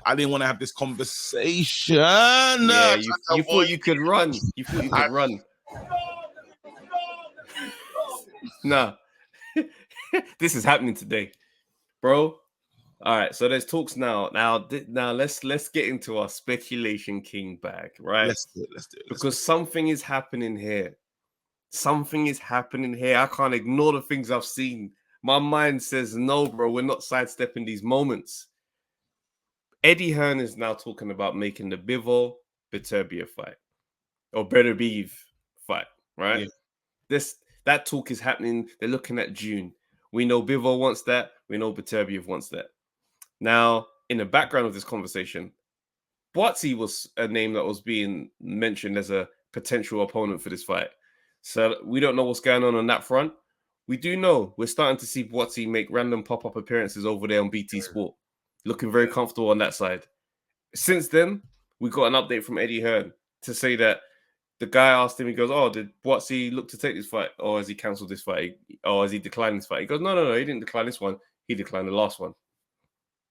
I didn't want to have this conversation. Yeah, you thought you could run. You thought you could run. Nah, this is happening today, bro. All right, so there's talks now. Now let's get into our speculation king bag, right? Let's do it. Because something is happening here. Something is happening here. I can't ignore the things I've seen. My mind says no, bro. We're not sidestepping these moments. Eddie Hearn is now talking about making the Bivol Beterbiev fight or Beterbiev fight, right? Yeah. That talk is happening. They're looking at June. We know Bivol wants that. We know Beterbiev wants that. Now, in the background of this conversation, Buatsi was a name that was being mentioned as a potential opponent for this fight. So we don't know what's going on that front. We do know we're starting to see Buatsi make random pop-up appearances over there on BT Sport, looking very comfortable on that side. Since then, we got an update from Eddie Hearn to say that the guy asked him, he goes, oh, did Buatsi look to take this fight? Or has he cancelled this fight? Or has he declined this fight? He goes, no, he didn't decline this one. He declined the last one.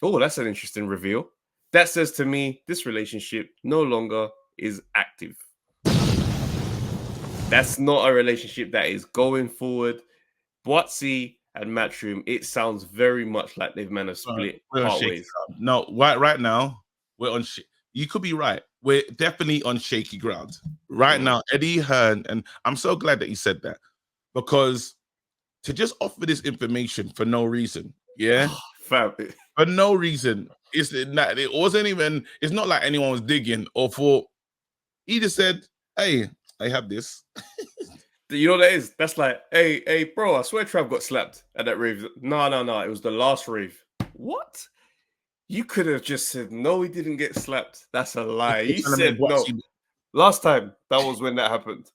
Oh, that's an interesting reveal. That says to me, this relationship no longer is active. That's not a relationship that is going forward. Buatsi and Matchroom, it sounds very much like they've managed to split partways. No, right now, we're on you could be right. We're definitely on shaky ground. Right now, Eddie Hearn, and I'm so glad that you said that, because to just offer this information for no reason, for no reason, it wasn't even, it's not like anyone was digging or thought. He just said, hey, I have this. You know what that is? That's like, hey, bro, I swear Trav got slapped at that rave. No, it was the last rave. What? You could have just said, no, he didn't get slapped. That's a lie. You said no. Last time, that was when that happened.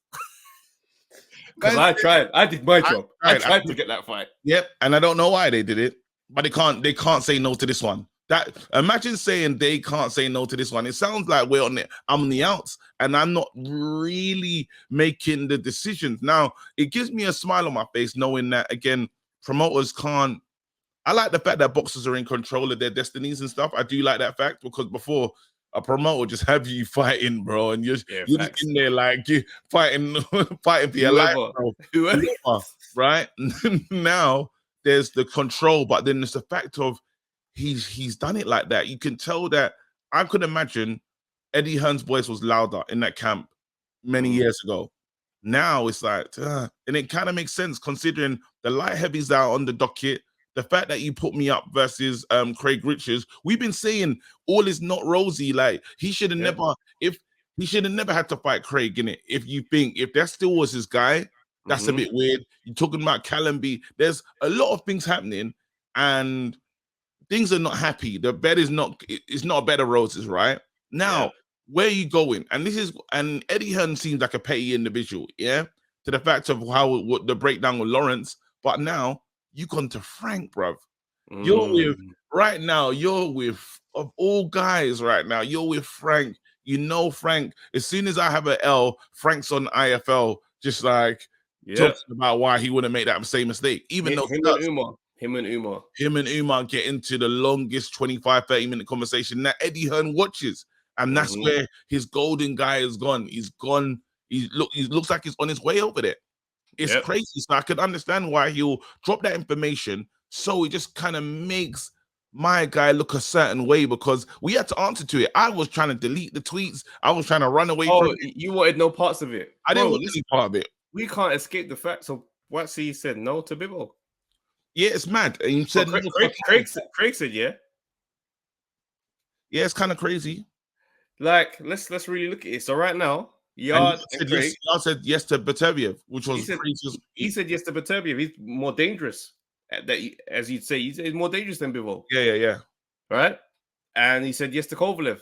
Because I tried. I did my job. I tried to get that fight. Yep, and I don't know why they did it, but they can't say no to this one. That, imagine saying they can't say no to this one. It sounds like I'm on the outs and I'm not really making the decisions. Now, it gives me a smile on my face knowing that, again, promoters can't. I like the fact that boxers are in control of their destinies and stuff. I do like that fact, because before, a promoter just have you fighting, bro, and you're just in there like you fighting for your life, bro. Whoever, right? Now there's the control, but then there's the fact of he's done it like that. You can tell that. I could imagine Eddie Hearn's voice was louder in that camp many years ago. Now it's like, and it kind of makes sense considering the light heavies out on the docket. The fact that you put me up versus Craig Richards, we've been saying all is not rosy. Like he should have never had to fight Craig in it. If that still was his guy, that's a bit weird. You're talking about Callumby. There's a lot of things happening, and things are not happy. The bed is not. It's not a bed of roses, right? Now, where are you going? And Eddie Hearn seems like a petty individual, to the fact of what the breakdown with Lawrence, but now. You gone to Frank, bruv. You're with of all guys right now. You're with Frank. You know Frank. As soon as I have an L, Frank's on IFL, just like talking about why he wouldn't make that same mistake. Even though him and Umar get into the longest 25-30-minute conversation that Eddie Hearn watches, and that's where his golden guy is gone. He's gone. He looks like he's on his way over there. It's crazy. So I could understand why he'll drop that information. So it just kind of makes my guy look a certain way, because we had to answer to it. I was trying to delete the tweets. I was trying to run away from it. You wanted no parts of it. I didn't want any part of it. We can't escape the fact. So Buatsi said no to Bivol. Yeah, it's mad. And you said Craig said yeah. Yeah, it's kind of crazy. Like, let's really look at it. So right now, Yard said yes to Beterbiev, which was he said yes to Beterbiev. He's more dangerous. As you'd say, he's more dangerous than Bivol. Yeah. Right? And he said yes to Kovalev.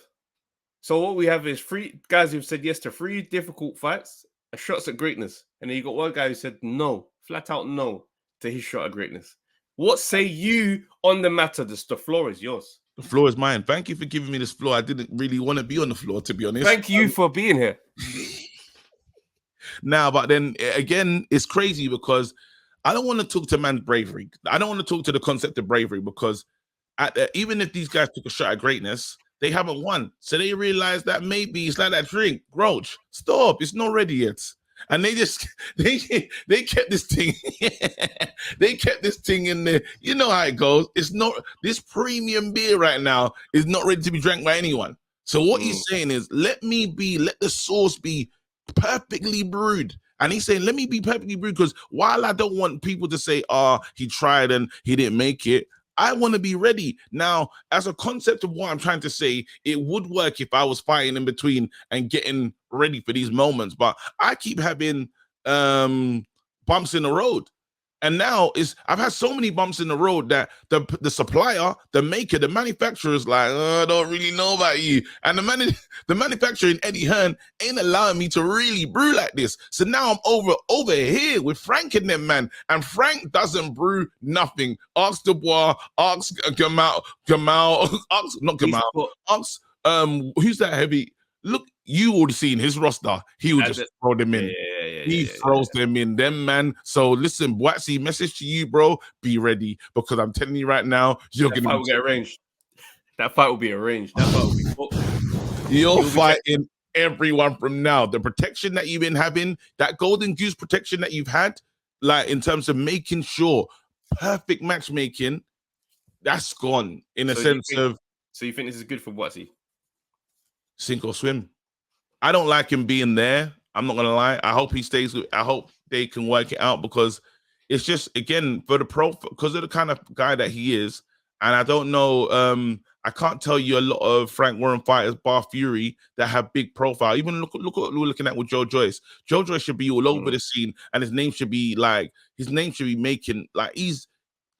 So what we have is 3 guys who've said yes to 3 difficult fights, shots at greatness. And then you got one guy who said no, flat out no to his shot at greatness. What say you on the matter? The floor is yours. The floor is mine. Thank you for giving me this floor. I didn't really want to be on the floor, to be honest. Thank you for being here. Now, but then again, it's crazy because I don't want to talk to man's bravery. I don't want to talk to the concept of bravery, because even if these guys took a shot at greatness, They haven't won. So they realize that maybe it's like that drink. Grouch, stop. It's not ready yet. And they just they kept this thing. They kept this thing in there. You know how it goes. It's not this premium beer right now is not ready to be drank by anyone. So what he's saying is, let the sauce be perfectly brewed. And he's saying, let me be perfectly brewed, because while I don't want people to say, he tried and he didn't make it, I want to be ready. Now, as a concept of what I'm trying to say, it would work if I was fighting in between and getting ready for these moments. But I keep having bumps in the road. And now I've had so many bumps in the road that the supplier, the maker, the manufacturer is like, I don't really know about you. And the manufacturer in Eddie Hearn ain't allowing me to really brew like this. So now I'm over here with Frank and them, man. And Frank doesn't brew nothing. Ask Dubois, ask Gamal, ask, not Gamal, ask, who's that heavy? Look, you already seen his roster. He would just throw them in. He throws them in, them, man. So listen, Buatsi, message to you, bro. Be ready, because I'm telling you right now, you're going to get arranged. That fight will be arranged. That fight will be booked. You're fighting everyone from now. The protection that you've been having, that golden goose protection that you've had, like in terms of making sure perfect matchmaking, that's gone in a sense of. So you think this is good for Buatsi? Sink or swim. I don't like him being there. I'm not gonna lie. I hope he stays. I hope they can work it out, because it's just, again, for the because of the kind of guy that he is. And I don't know. I can't tell you a lot of Frank Warren fighters, bar Fury, that have big profile. Even look what we're looking at with Joe Joyce. Joe Joyce should be all over the scene, and his name should be making, like, he's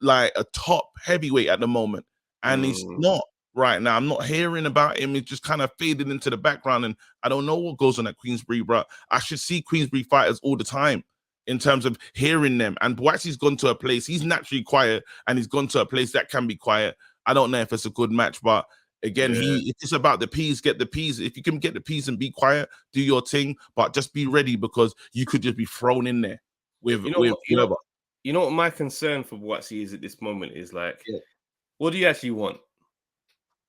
like a top heavyweight at the moment, and he's not. Right now, I'm not hearing about him. It's just kind of faded into the background, and I don't know what goes on at Queensbury, bro. I should see Queensbury fighters all the time in terms of hearing them. And Buatsi's gone to a place, he's naturally quiet, and he's gone to a place that can be quiet. I don't know if it's a good match, but again, it's about the P's, get the P's. If you can get the P's and be quiet, do your thing, but just be ready, because you could just be thrown in there with whoever. You know what my concern for Buatsi is at this moment is, like, what do you actually want?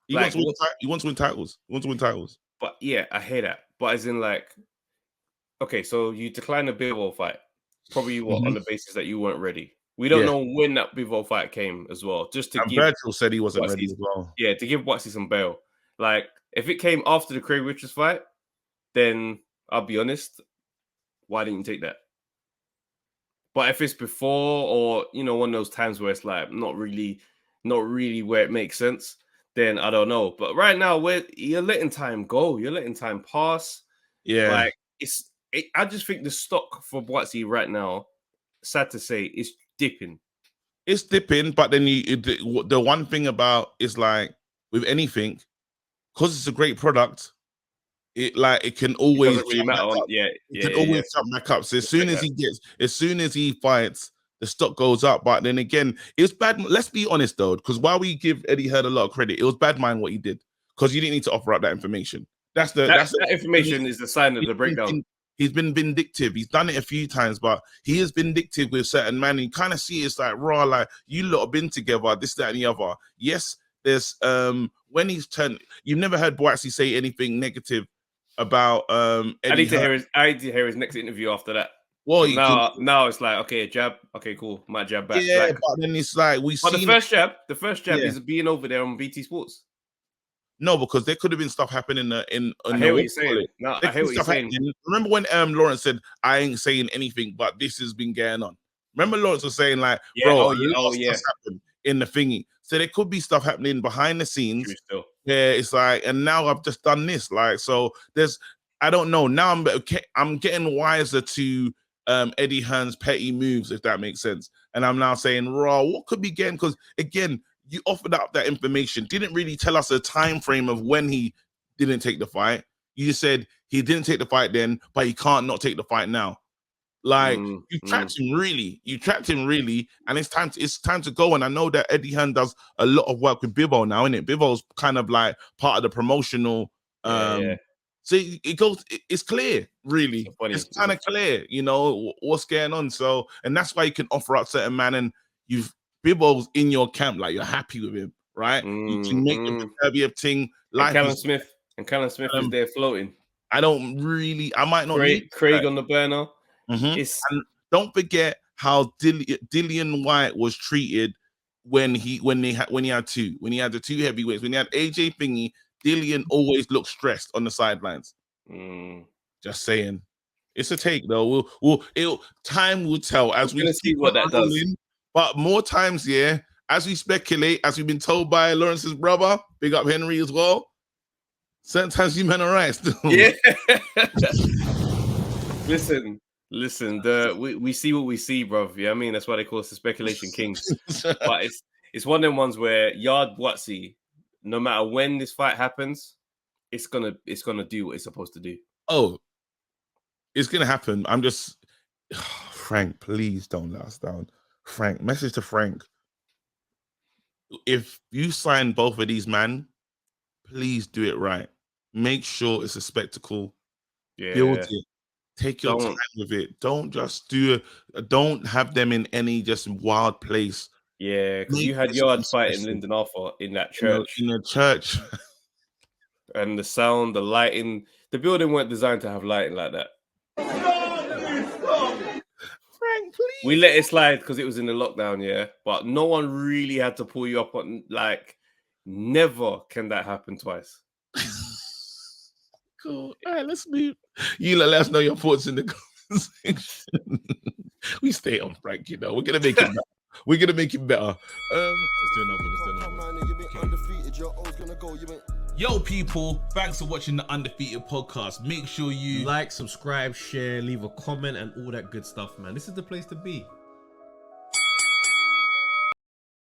He wants to win titles. He wants to win titles. But yeah, I hear that. But as in, like, okay, so you declined the Bivol fight, probably on the basis that you weren't ready. We don't know when that Bivol fight came as well. Just to give Virgil said he wasn't ready as well. Yeah, to give Buatsi some bail. Like, if it came after the Craig Richards fight, then I'll be honest, why didn't you take that? But if it's before, or one of those times where it's like not really where it makes sense, then I don't know. But right now, you're letting time go, you're letting time pass. Yeah, like I just think the stock for Buatsi right now, sad to say, is dipping. It's dipping, but then the one thing about is, like, with anything, because it's a great product, it can always really matter. It can always jump back up. So as soon as he fights, the stock goes up. But then again, it's bad. Let's be honest though, because while we give Eddie Hearn a lot of credit, it was bad mind what he did, because you didn't need to offer up that information. That information is the sign of the breakdown. He's been vindictive. He's done it a few times, but he is vindictive with certain men. You kind of see it's like, raw, like, you lot have been together, this, that, and the other. Yes, there's when he's turned. You've never heard Buatsi say anything negative about Eddie. I need to hear his next interview after that. Well, now it's like, okay, jab, okay, cool, might jab back. Yeah, but then it's like the first jab is being over there on BT Sports. No, because there could have been stuff happening in I hear what you're saying. No, I hear what you're saying. Remember when Lawrence said, I ain't saying anything, but this has been going on. Remember Lawrence was saying, like, happened in the thingy. So there could be stuff happening behind the scenes. Yeah, it's like, and now I've just done this. Like, so I don't know. Now I'm getting wiser to Eddie Hearn's petty moves, if that makes sense. And I'm now saying, raw, what could be getting? Because again, you offered up that information, didn't really tell us a time frame of when he didn't take the fight. You just said he didn't take the fight then, but he can't not take the fight now. Like, you trapped him really. You trapped him really, and it's time to go. And I know that Eddie Hearn does a lot of work with Bivol now, isn't it? Bivol's kind of like part of the promotional. So it goes. It's clear, really. It's kind of clear, what's going on. So, and that's why you can offer up certain man, and Bivol's in your camp, like, you're happy with him. right? You can make the Kirby thing. And Callum Is, Smith is there floating. I might not need Craig on the burner. And don't forget how Dillian White was treated when he had the two heavyweights. When he had AJ Thingy, Dillian always looked stressed on the sidelines. Just saying. It's a take though. Time will tell as we see what that does. But more times, as we speculate, as we've been told by Lawrence's brother, big up Henry as well. Sometimes you men are right. Yeah. Listen. We see what we see, bro. Yeah, I mean that's why they call us the speculation kings. But it's one of them ones where Yard Buatsi, no matter when this fight happens, it's gonna do what it's supposed to do. Oh, it's gonna happen. I'm just Frank, please don't let us down. Frank, message to Frank. If you sign both of these man, please do it right. Make sure it's a spectacle. Yeah. Build it. Take your time with it. Don't just don't have them in any just wild place. Yeah, because you had Yard fighting Lyndon Arthur in that church. In a church. And the sound, the lighting, the building weren't designed to have lighting like that. Frank, please. We let it slide because it was in the lockdown, yeah. But no one really had to pull you up on, like, never can that happen twice. Cool. All right, let's move. You let us know your thoughts in the comment section. We stay on Frank, you know. We're gonna make it better. We're gonna make it better. Let's do another one. Yo, people, thanks for watching the Undefeated podcast. Make sure you like, subscribe, share, leave a comment, and all that good stuff, man. This is the place to be.